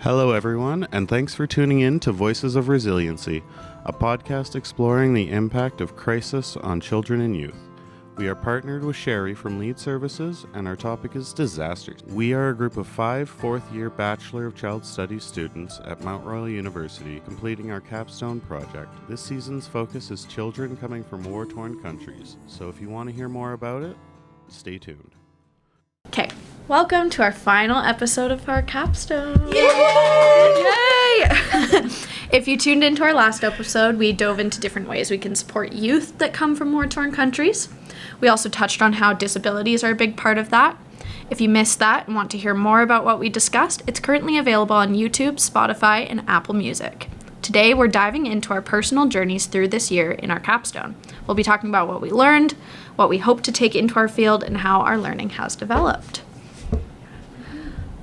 Hello, everyone, and thanks for tuning in to Voices of Resiliency, a podcast exploring the impact of crisis on children and youth. We are partnered with Sherry from Lead Services, and our topic is disasters. We are a group of 5 fourth-year Bachelor of Child Studies students at Mount Royal University completing our Capstone project. This season's focus is children coming from war-torn countries, so if you want to hear more about it, stay tuned. Okay, welcome to our final episode of our Capstone. Yay! If you tuned into our last episode, we dove into different ways we can support youth that come from war-torn countries. We also touched on how disabilities are a big part of that. If you missed that and want to hear more about what we discussed, it's currently available on YouTube, Spotify, and Apple Music. Today, we're diving into our personal journeys through this year in our Capstone. We'll be talking about what we learned, what we hope to take into our field, and how our learning has developed.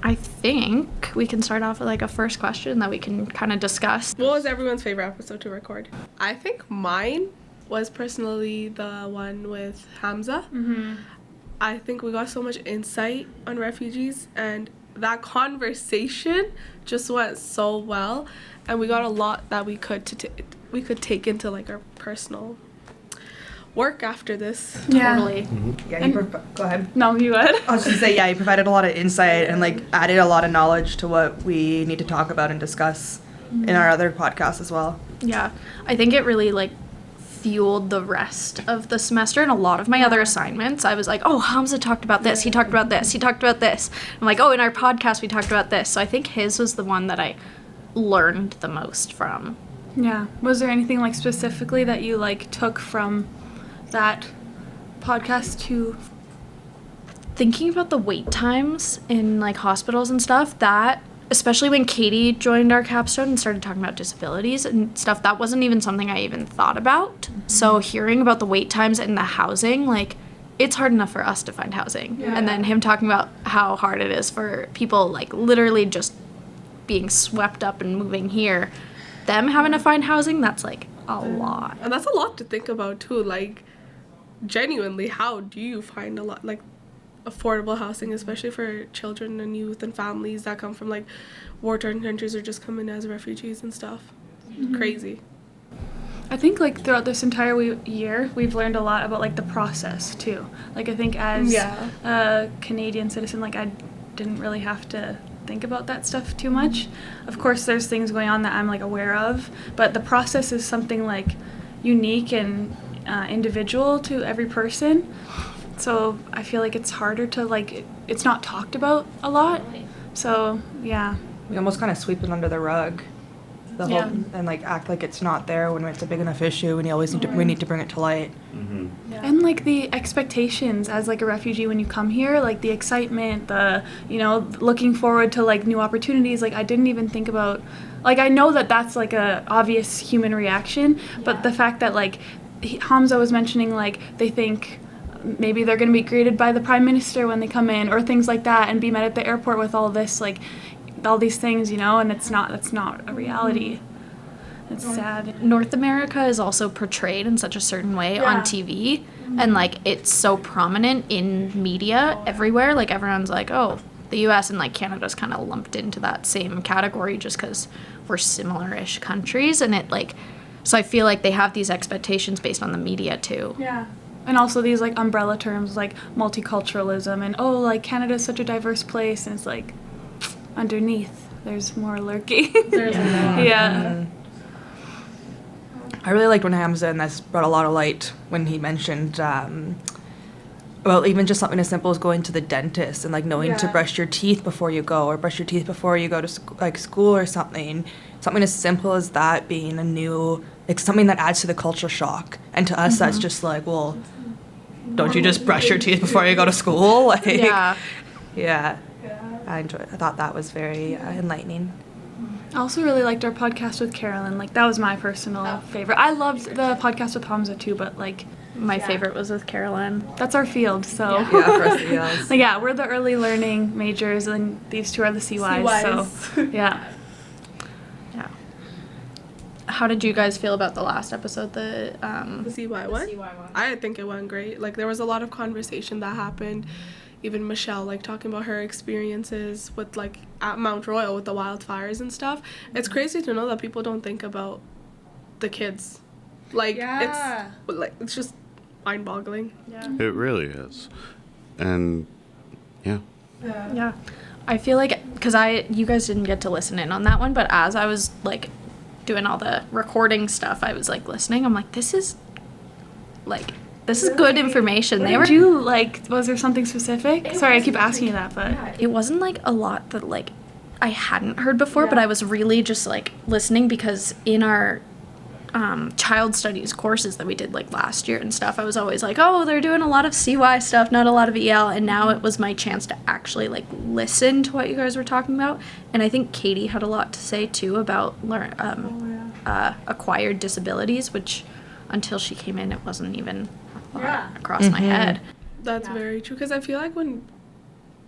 I think we can start off with like a first question that we can kind of discuss. What was everyone's favorite episode to record? I think mine was personally the one with Hamza. Mm-hmm. I think we got so much insight on refugees, and that conversation just went so well, and we got a lot that we could take into like our personal work after this. Yeah. Totally. Mm-hmm. Yeah, go ahead. No, you would. I was just say, yeah, you provided a lot of insight and like added a lot of knowledge to what we need to talk about and discuss in our other podcasts as well. Yeah, I think it really like fueled the rest of the semester, and a lot of my other assignments I was like, oh, Hamza talked about this, he talked about this, he talked about this. I'm like, oh, in our podcast we talked about this. So I think his was the one that I learned the most from. Yeah. Was there anything like specifically that you like took from that podcast to Thinking about the wait times in like hospitals and stuff, that especially when Katie joined our Capstone and started talking about disabilities and stuff, that wasn't even something I even thought about. Mm-hmm. So hearing about the wait times and the housing, like it's hard enough for us to find housing. Yeah. And then him talking about how hard it is for people like literally just being swept up and moving here, them having to find housing, that's like a lot. And that's a lot to think about too. Like genuinely, how do you find a lot like affordable housing, especially for children and youth and families that come from like war-torn countries or just come in as refugees and stuff? Mm-hmm. Crazy. I think like throughout this entire year we've learned a lot about like the process too. Like I think as a Canadian citizen, like I didn't really have to think about that stuff too much. Of course there's things going on that I'm like aware of, but the process is something like unique and individual to every person. So I feel like it's harder to like, it's not talked about a lot. So yeah. We almost kind of sweep it under the rug, the whole, and like act like it's not there when it's a big enough issue, and we need to bring it to light. Mm-hmm. Yeah. And like the expectations as like a refugee when you come here, like the excitement, the, you know, looking forward to like new opportunities. Like I didn't even think about, like I know that that's like a obvious human reaction, but the fact that like Hamza was mentioning like they think maybe they're going to be greeted by the prime minister when they come in or things like that, and be met at the airport with all this like all these things, you know, and that's not a reality. It's sad. North America is also portrayed in such a certain way on TV, and like it's so prominent in media everywhere. Like everyone's like, oh, the US and like Canada's kind of lumped into that same category just because we're similar-ish countries, and it like, so I feel like they have these expectations based on the media too. Yeah. And also these like umbrella terms like multiculturalism and oh, like Canada's such a diverse place, and it's like underneath there's more lurking. There's I really liked when Hamza, and this brought a lot of light when he mentioned well, even just something as simple as going to the dentist and like knowing to brush your teeth before you go, or brush your teeth before you go to school or something as simple as that being a new, like something that adds to the culture shock. And to us that's just like, well, don't you just brush your teeth before you go to school? Like, yeah. I thought that was very enlightening. I also really liked our podcast with Carolyn. Like that was my personal favorite. I loved the podcast with Hamza too, but like my favorite was with Carolyn. That's our field, so Yeah, for us, yes. like, yeah, we're the early learning majors, and these two are the CYs. So yeah. How did you guys feel about the last episode, the CY one? I think it went great. Like there was a lot of conversation that happened. even Michelle, like talking about her experiences with like at Mount Royal with the wildfires and stuff. It's crazy to know that people don't think about the kids. Like it's just mind-boggling. It really is. And yeah. Yeah. I feel like, because you guys didn't get to listen in on that one, but as I was, like, doing all the recording stuff, I was, like, listening. I'm like, this is good information. Did you, like, was there something specific? Sorry, I keep asking you that, but. It wasn't, like, a lot that, like, I hadn't heard before, but I was really just, like, listening because in our child studies courses that we did like last year and stuff, I was always like, oh, they're doing a lot of CY stuff, not a lot of EL, and now it was my chance to actually like listen to what you guys were talking about. And I think Katie had a lot to say too about acquired disabilities, which until she came in, it wasn't even across my head. That's very true, because I feel like when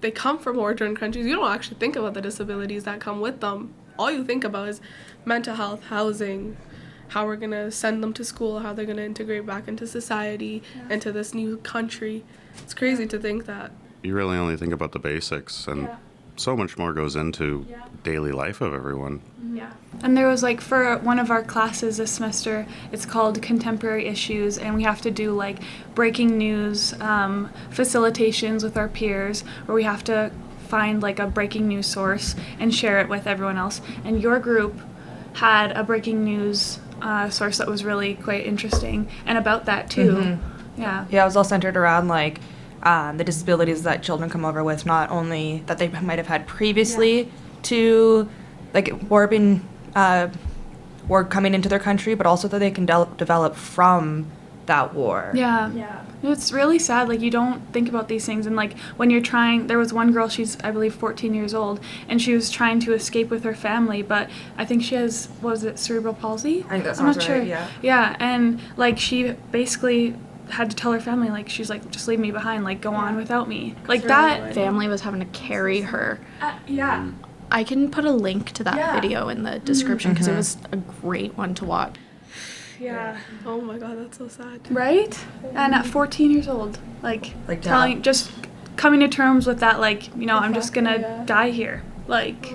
they come from war-torn countries, you don't actually think about the disabilities that come with them. All you think about is mental health, housing, how we're going to send them to school, how they're going to integrate back into society, into this new country. It's crazy to think that. You really only think about the basics, and so much more goes into daily life of everyone. Yeah. And there was like, for one of our classes this semester, it's called Contemporary Issues, and we have to do like breaking news facilitations with our peers, where we have to find like a breaking news source and share it with everyone else. And your group had a breaking news source that was really quite interesting, and about that too. Yeah, it was all centered around like the disabilities that children come over with, not only that they might have had previously to like war coming into their country, but also that they can develop from that war. It's really sad, like you don't think about these things, and like when you're trying, there was one girl, she's I believe 14 years old, and she was trying to escape with her family, but I think she has, was it cerebral palsy? I think that sounds I'm not right, sure. Yeah, and like she basically had to tell her family, like she's like, just leave me behind, like go on without me, like that family was having to carry her. I can put a link to that video in the description because it was a great one to watch. Oh my god, that's so sad. Right? And at 14 years old, like telling, just coming to terms with that, like, you know, I'm just gonna die here. Like,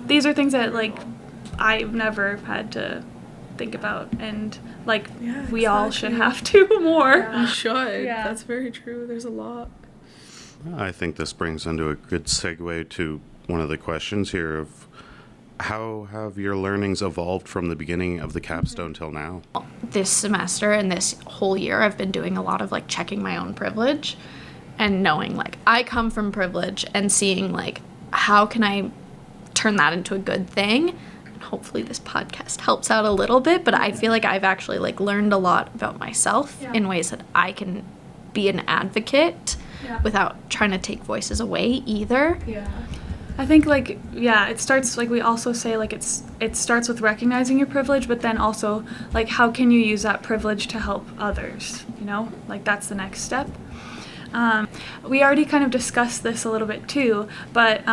these are things that, like, I've never had to think about, and, like, we all should have to more. We should. That's very true. There's a lot. I think this brings into a good segue to one of the questions here of how have your learnings evolved from the beginning of the Capstone till now? This semester and this whole year, I've been doing a lot of like checking my own privilege and knowing like I come from privilege and seeing like how can I turn that into a good thing. And hopefully this podcast helps out a little bit, but I feel like I've actually like learned a lot about myself in ways that I can be an advocate without trying to take voices away either. I think, like, it starts, like, we also say, like, it starts with recognizing your privilege, but then also, like, how can you use that privilege to help others, you know? Like, that's the next step. We already kind of discussed this a little bit, too, but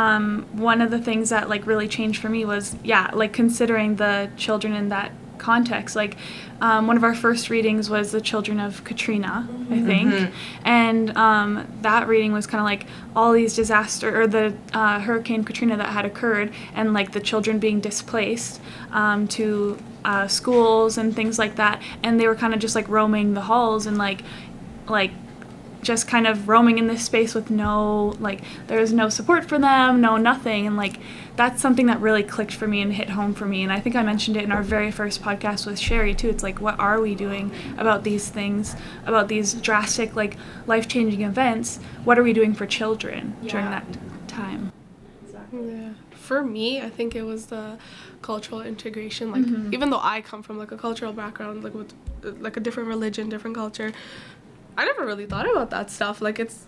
one of the things that, like, really changed for me was, like, considering the children in that context. Like, one of our first readings was the children of Katrina, I think, and that reading was kind of like all these the Hurricane Katrina that had occurred, and like the children being displaced to schools and things like that, and they were kind of just like roaming the halls and like just kind of roaming in this space with no, like, there was no support for them, no nothing, and like that's something that really clicked for me and hit home for me. And I think I mentioned it in our very first podcast with Sherry too. It's like, what are we doing about these things, about these drastic, like, life-changing events? What are we doing for children during that time? For me, I think it was the cultural integration. Like, even though I come from like a cultural background, like with like a different religion, different culture, I never really thought about that stuff. Like, it's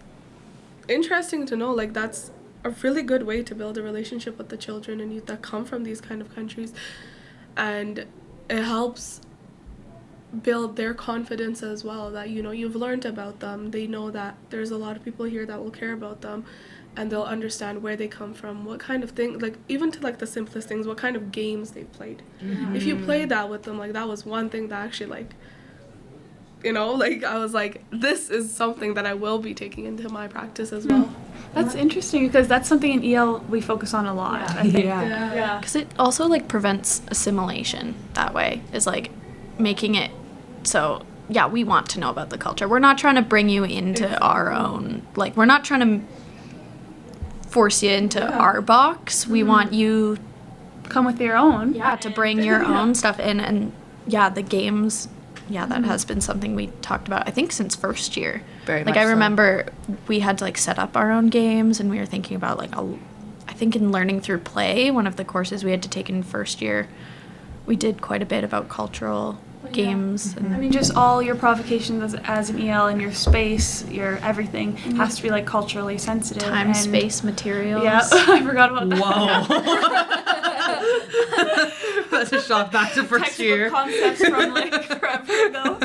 interesting to know, like, that's a really good way to build a relationship with the children and youth that come from these kind of countries. And it helps build their confidence as well, that, you know, you've learned about them. They know that there's a lot of people here that will care about them, and they'll understand where they come from, what kind of thing, like, even to, like, the simplest things, what kind of games they've played. If you played that with them, like, that was one thing that actually, like, you know, like, I was like, this is something that I will be taking into my practice as well. That's interesting because that's something in EL we focus on a lot. I think. Yeah. Because it also like prevents assimilation that way, is like making it so, yeah, we want to know about the culture. We're not trying to bring you into our own, like, we're not trying to force you into our box. We want you Come with your own. to bring your own stuff in. And yeah, the games, that has been something we talked about, I think, since first year. Very like, much I so. remember we had to like set up our own games, and we were thinking about like, I think in learning through play, one of the courses we had to take in first year, we did quite a bit about cultural games. I mean, just all your provocations as an EL and your space, your everything has to be like culturally sensitive. Time, and space, materials. Yeah, I forgot about that. Whoa. That's a shock back to first Textbook year. concepts from like forever ago.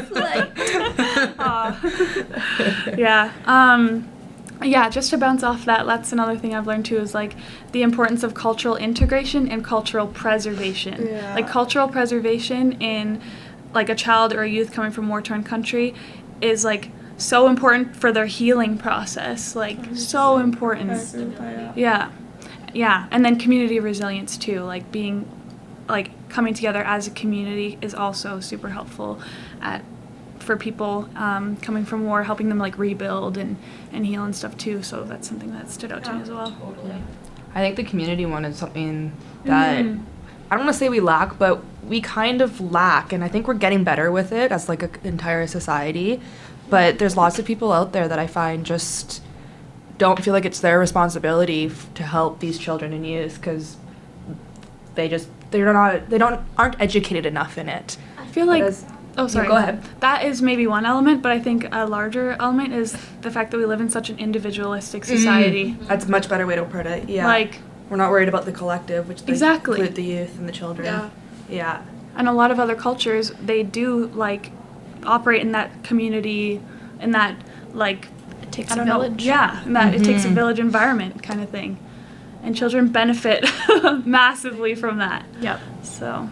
Yeah, just to bounce off that's another thing I've learned too, is like the importance of cultural integration and cultural preservation. Yeah. Like cultural preservation in like a child or a youth coming from war-torn country is like so important for their healing process, like so important. Yeah. And then community resilience too, like being like coming together as a community is also super helpful for people coming from war, helping them like rebuild and heal and stuff too. So that's something that stood out to me as well. I think the community one is something that I don't want to say we lack, but we kind of lack, and I think we're getting better with it as like an entire society. But there's lots of people out there that I find just don't feel like it's their responsibility to help these children and youth because aren't educated enough in it. I feel like go ahead. That is maybe one element, but I think a larger element is the fact that we live in such an individualistic society. That's a much better way to put it. Yeah. Like, we're not worried about the collective, which they Exactly. include the youth and the children. Yeah. and a lot of other cultures, they do like operate in that community, in that like It takes I a don't know. village. Yeah, and that it takes a village environment kind of thing, and children benefit massively from that. Yep. So.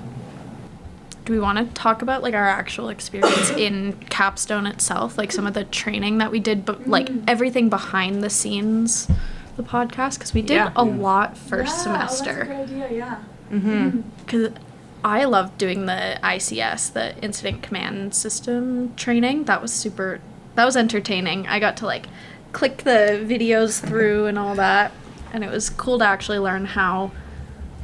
Do we want to talk about like our actual experience in Capstone itself, like some of the training that we did, but like everything behind the scenes, the podcast, because we did a lot first semester. That's a good idea. Because I loved doing the ICS, the Incident Command System training. That was entertaining. I got to like click the videos through and all that, and it was cool to actually learn how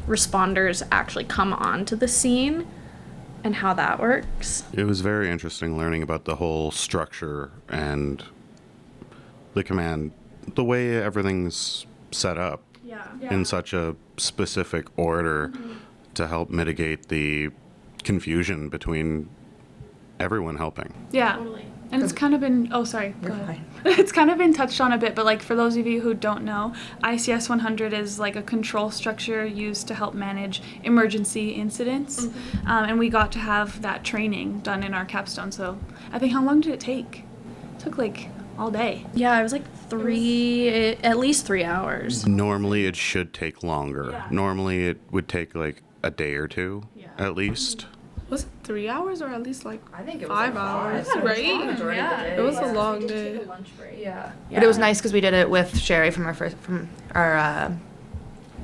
responders actually come onto the scene and how that works. It was very interesting learning about the whole structure and the command, the way everything's set up in such a specific order to help mitigate the confusion between everyone helping. Yeah. And it's kind of been, go ahead. Fine. It's kind of been touched on a bit, but like for those of you who don't know, ICS 100 is like a control structure used to help manage emergency incidents. And we got to have that training done in our capstone. So I think, how long did it take? It took like all day. Yeah, it was like at least 3 hours. Normally it should take longer. Yeah. Normally it would take like a day or two at least. Was it 3 hours or at least like I think it was 5 hours, right? It was a long day. Yeah. But it was nice because we did it with Sherry from our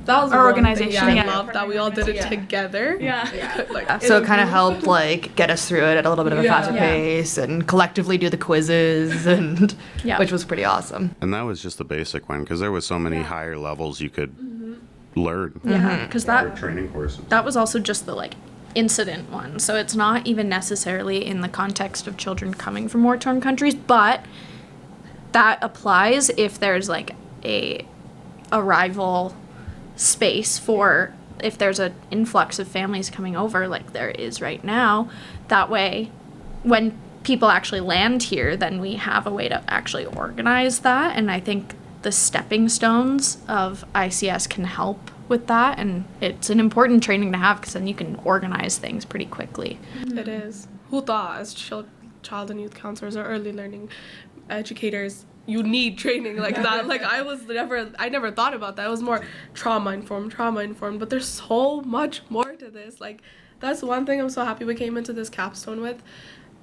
That was Our one thing organization, I yeah. love that we all did it together. Yeah. Like, so it kind of helped like get us through it at a little bit of a faster pace and collectively do the quizzes and which was pretty awesome. And that was just the basic one because there was so many higher levels you could learn. Yeah, because that Training courses. that was also just the like incident one. So it's not even necessarily in the context of children coming from war-torn countries, but that applies if there's like a arrival space for if there's an influx of families coming over like there is right now. That way, when people actually land here, then we have a way to actually organize that. And I think the stepping stones of ICS can help with that, and it's an important training to have because then you can organize things pretty quickly. It is. Who thought as child and youth counselors or early learning educators you need training like that? Like I never thought about that. It was more trauma informed, but there's so much more to this. Like that's one thing I'm so happy we came into this capstone with,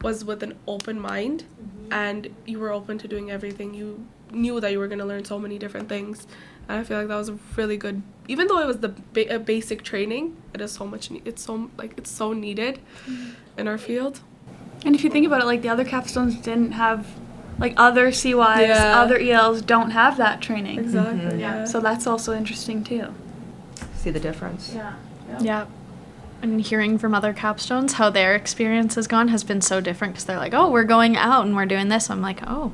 was with an open mind, and you were open to doing everything. You knew that you were going to learn so many different things. And I feel like that was a really good, even though it was the basic training, it is so much, it's so needed in our field. And if you think about it, like the other capstones didn't have, like other CYs, other ELs don't have that training. Exactly. Yeah. So that's also interesting too. See the difference. Yeah. And hearing from other capstones how their experience has gone has been so different because they're like, oh, we're going out and we're doing this. I'm like, oh,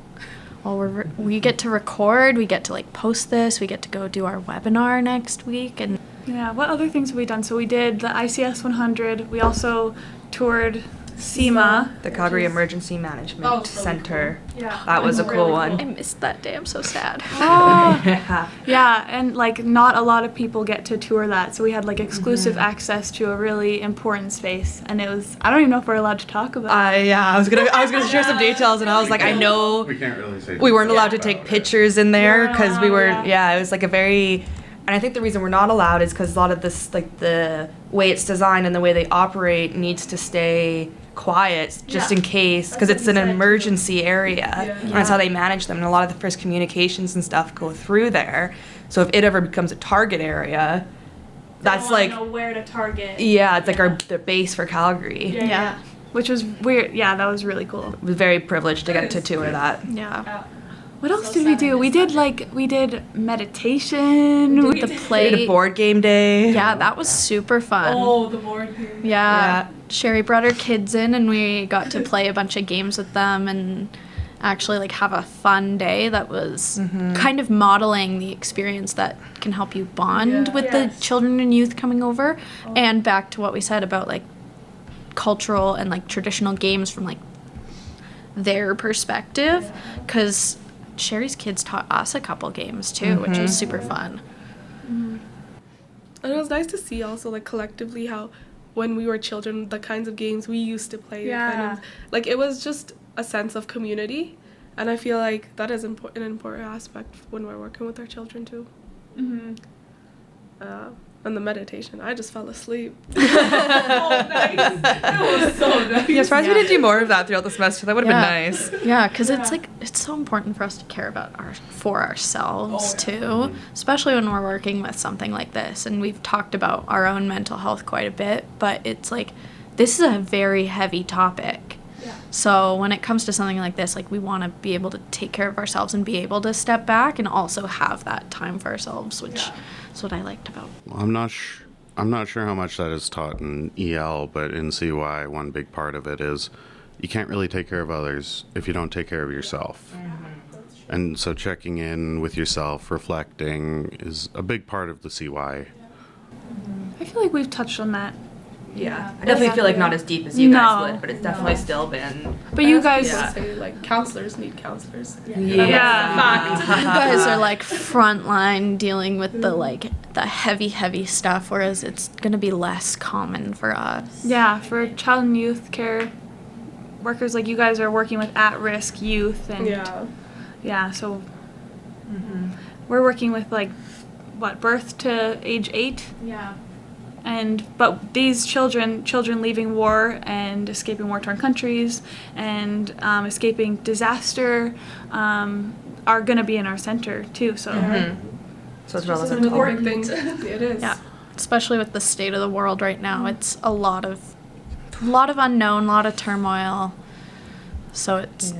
well, we get to record, we get to like post this, we get to go do our webinar next week. And Yeah, what other things have we done? So we did the ICS 100. We also toured SEMA. The Calgary Emergency Management Center. Cool. Yeah. That was a cool one. I missed that day. I'm so sad. Oh, yeah, and like not a lot of people get to tour that, so we had like exclusive access to a really important space, and it was, I don't even know if we're allowed to talk about it. I was gonna share some details, and I was like, I know We can't really say. we weren't allowed to take pictures in there because we were, Yeah. it was like a very, and I think the reason we're not allowed is because a lot of this, like the way it's designed and the way they operate needs to stay quiet just in case, because it's an emergency area, and that's how they manage them, and a lot of the first communications and stuff go through there. So if it ever becomes a target area, that's like, know where to target. it's like the base for Calgary. Yeah. Which was weird. Yeah, that was really cool. I was very privileged to get to tour that. Yeah. What else did we do? We did meditation with the We did a plate. board game day. Yeah, that was super fun. The board game. Yeah. Sherry brought her kids in and we got to play a bunch of games with them and actually like have a fun day that was kind of modeling the experience that can help you bond with the children and youth coming over. And back to what we said about like cultural and like traditional games from like their perspective, because Sherry's kids taught us a couple games too, which was super fun. And it was nice to see also like collectively how when we were children, the kinds of games we used to play. Kind of, like it was just a sense of community. And I feel like that is an important aspect when we're working with our children too. And the meditation, I just fell asleep. It was so nice. Yeah, surprised we didn't do more of that throughout the semester. That would have Yeah. been nice. Yeah, because it's like it's so important for us to care about for ourselves too, especially when we're working with something like this. And we've talked about our own mental health quite a bit, but it's like this is a very heavy topic. So when it comes to something like this, like we want to be able to take care of ourselves and be able to step back and also have that time for ourselves, which is what I liked about. I'm not sure how much that is taught in EL, but in CY, one big part of it is you can't really take care of others if you don't take care of yourself. And so checking in with yourself, reflecting is a big part of the CY. I feel like we've touched on that. Yeah. I definitely feel like not as deep as you No. guys would, but it's definitely still been. But you guys, People say like counselors need counselors. You guys are like frontline dealing with the heavy stuff, whereas it's gonna be less common for us. yeah, for child and youth care workers, like you guys are working with at-risk youth, and so we're working with like birth to age 8. Yeah. But these children leaving war and escaping war-torn countries and escaping disaster are going to be in our center too. So So it's It's relevant. an important thing. It is. Yeah. Especially with the state of the world right now, it's a lot of unknown, a lot of turmoil. So it's.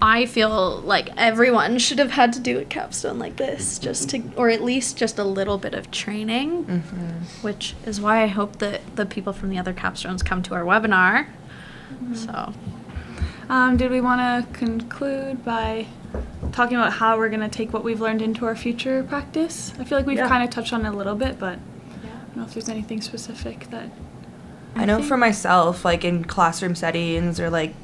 I feel like everyone should have had to do a capstone like this, or at least just a little bit of training, which is why I hope that the people from the other capstones come to our webinar. So, did we want to conclude by talking about how we're going to take what we've learned into our future practice? I feel like we've kind of touched on it a little bit, but I don't know if there's anything specific that. I know for myself, like in classroom settings or like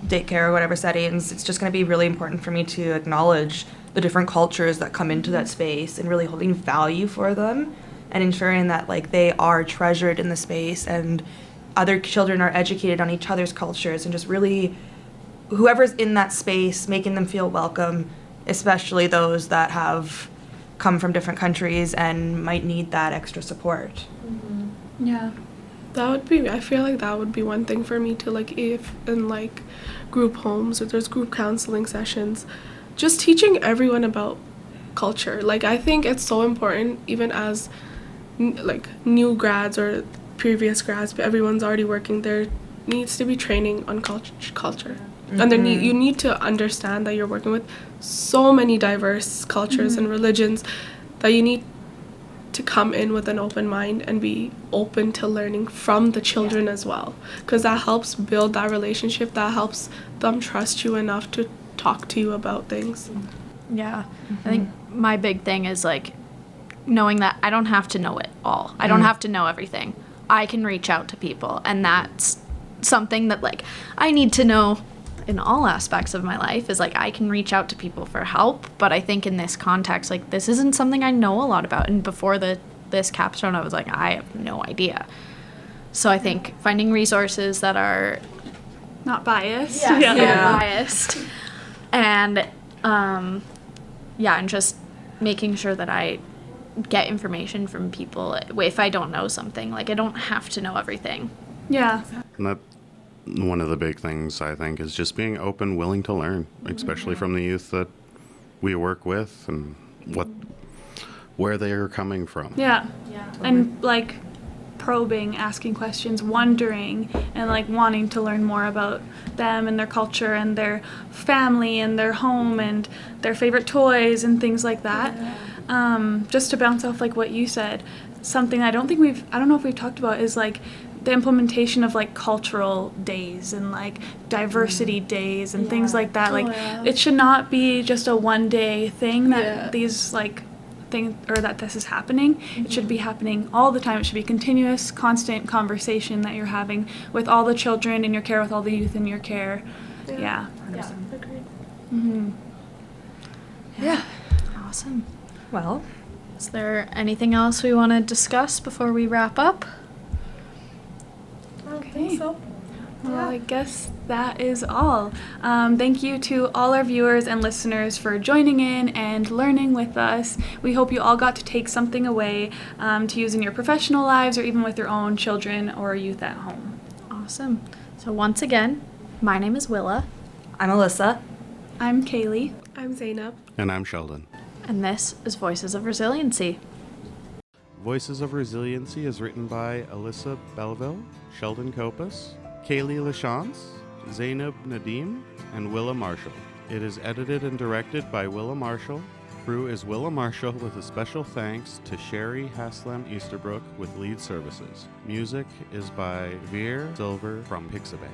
daycare or whatever settings, it's just going to be really important for me to acknowledge the different cultures that come into that space and really holding value for them and ensuring that like they are treasured in the space and other children are educated on each other's cultures and just really whoever's in that space making them feel welcome, especially those that have come from different countries and might need that extra support. Yeah. I feel like that would be one thing for me to like, if in like group homes or there's group counseling sessions, just teaching everyone about culture. Like, I think it's so important, even as like new grads or previous grads, but everyone's already working there, needs to be training on culture. And then you need to understand that you're working with so many diverse cultures and religions, that you need to come in with an open mind and be open to learning from the children as well, because that helps build that relationship, that helps them trust you enough to talk to you about things. Yeah. I think my big thing is like knowing that I don't have to know it all. I don't have to know everything. I can reach out to people, and that's something that like I need to know in all aspects of my life, is like I can reach out to people for help. But I think in this context, like this isn't something I know a lot about, and before this capstone I was like, I have no idea. So I think finding resources that are Not biased. biased, and and just making sure that I get information from people if I don't know something. Like I don't have to know everything. Yeah. And that one of the big things, I think, is just being open, willing to learn, especially from the youth that we work with and where they are coming from. Yeah. And like probing, asking questions, wondering, and like wanting to learn more about them and their culture and their family and their home and their favorite toys and things like that. Just to bounce off like what you said, something I don't know if we've talked about is like the implementation of like cultural days and like diversity days and things like that. Like it should not be just a one day thing that these like thing, or that this is happening. It should be happening all the time. It should be continuous, constant conversation that you're having with all the children in your care, with all the youth in your care. Yeah. Agreed. Yeah. Awesome. Well, Is there anything else we want to discuss before we wrap up? I don't think so. Well, I guess that is all. Thank you to all our viewers and listeners for joining in and learning with us. We hope you all got to take something away to use in your professional lives or even with your own children or youth at home. Awesome. So once again, my name is Willa, I'm Alyssa. I'm Kaylee. I'm Zainab. And I'm Sheldon. and this is Voices of Resiliency. Voices of Resiliency is written by Alyssa Belleville, Sheldon Kopus, Kaylee Lachance, Zainab Nadim, and Willa Marshall. It is edited and directed by Willa Marshall. Crew is Willa Marshall, with a special thanks to Sherry Haslam Easterbrook with lead services. Music is by Veer Silver from Pixabay.